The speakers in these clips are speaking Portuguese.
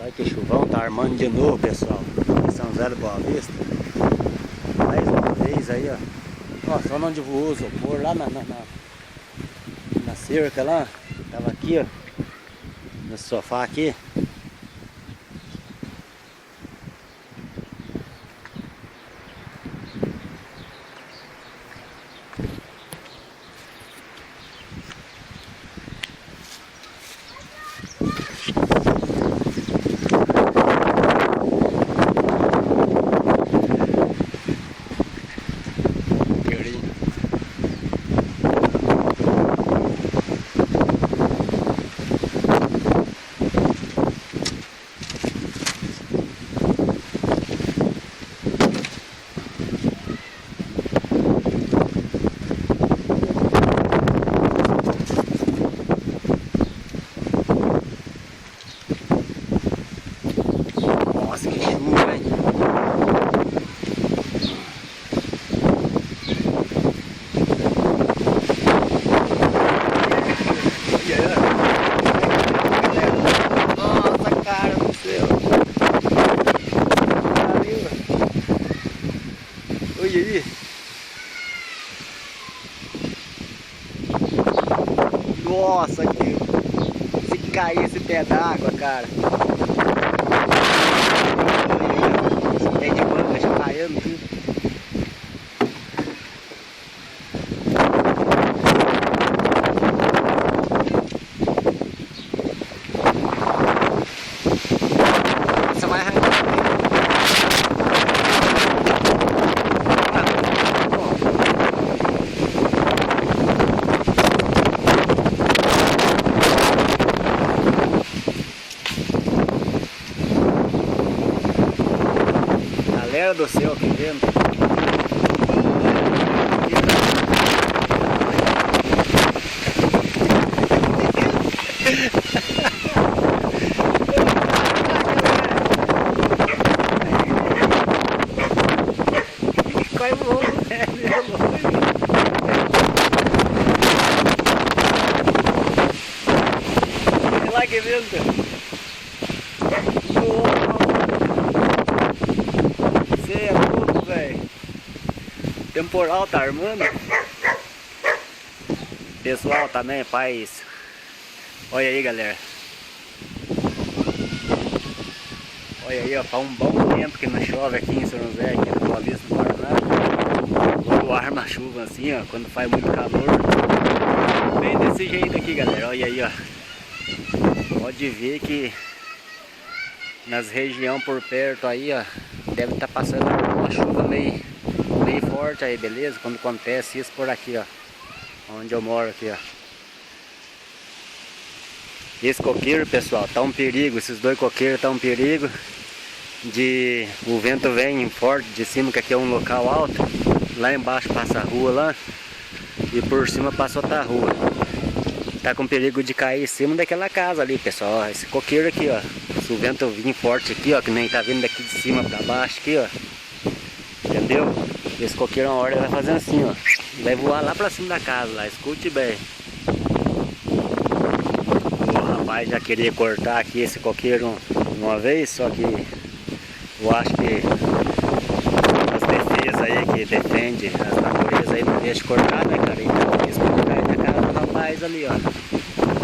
Olha que chuvão, tá armando de novo, pessoal. São José do Boa Vista. Mais uma vez aí, ó. Ó, só onde voou o isopor, lá na cerca lá. Tava aqui, ó. Nesse sofá aqui. Nossa, que chuva, hein? Nossa, cara do céu. Caramba. Olha aí. Nossa, se cair esse pé d'água, cara. Esse pé de manga já caindo tudo. Você vai arrancar. Galera do céu, que vento. Quase voou, né? Olha lá que vento. Você é louco, velho. Temporal tá armando. Pessoal também faz. Olha aí, galera. Olha aí, ó, faz um bom tempo que não chove aqui em São José, aqui no Boa Vista do Paraná. Quando arma a chuva assim, ó, quando faz muito calor. Bem desse jeito aqui, galera. Olha aí, ó. Pode ver que nas regiões por perto aí, ó, deve estar passando uma chuva meio forte aí, beleza? Quando acontece isso por aqui, ó, onde eu moro aqui, ó. Esse coqueiro, pessoal, tá um perigo. Esses dois coqueiros tá um perigo. O vento vem forte de cima, que aqui é um local alto. Lá embaixo passa a rua lá. E por cima passa outra rua. Tá com perigo de cair em cima daquela casa ali, pessoal. Ó, esse coqueiro aqui, ó. Se o vento vir forte aqui, ó, que nem tá vindo daqui de cima pra baixo aqui, ó. Entendeu? Esse coqueiro uma hora vai fazer assim, ó. Vai voar lá pra cima da casa, lá. Escute bem. Rapaz, já queria cortar aqui esse coqueiro uma vez, só que eu acho que as defesas aí que defendem as naturezas aí não deixam cortar, né, cara? Então isso pode cair na casa do rapaz ali, ó.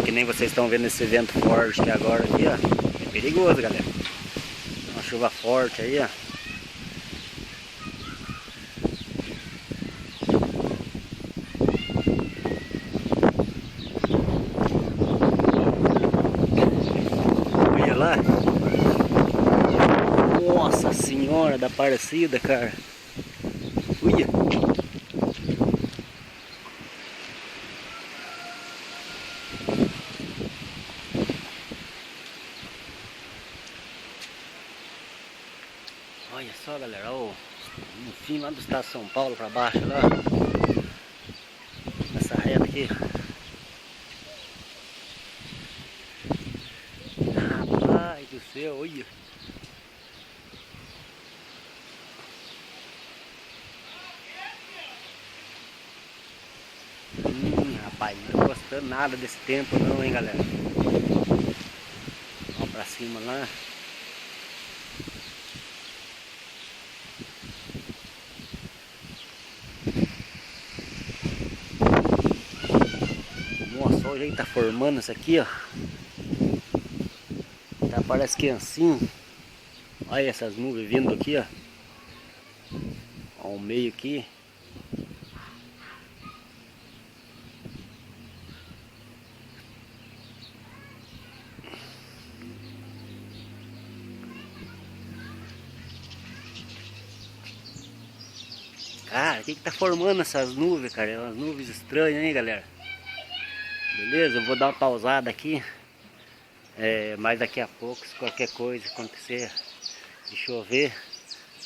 Que nem vocês estão vendo esse vento forte que agora aqui, ó. É perigoso, galera. Uma chuva forte aí, ó. Lá. Nossa Senhora da Aparecida, cara. Uia. Olha só, galera, ó, no fim lá do estado de São Paulo pra baixo lá. Nessa reta aqui. Rapaz do céu, olha. Rapaz, não tô gostando nada desse tempo não, hein, galera. Vamos pra cima lá. o jeito que tá formando isso aqui, ó. Tá, parece que é assim. Olha essas nuvens vindo aqui, ó. Ao meio aqui. Cara, o que tá formando essas nuvens, cara? É umas nuvens estranhas, hein, galera? Beleza? Eu vou dar uma pausada aqui. Mas daqui a pouco, se qualquer coisa acontecer de chover,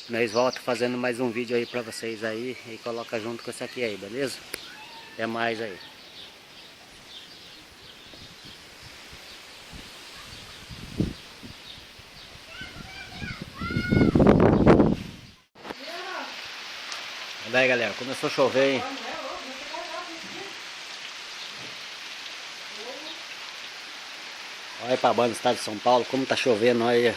nós volta fazendo mais um vídeo aí pra vocês aí e coloca junto com esse aqui aí, beleza? Até mais aí. Olha aí, galera, começou a chover, hein? Olha aí pra banda do estado de São Paulo, como tá chovendo, olha aí.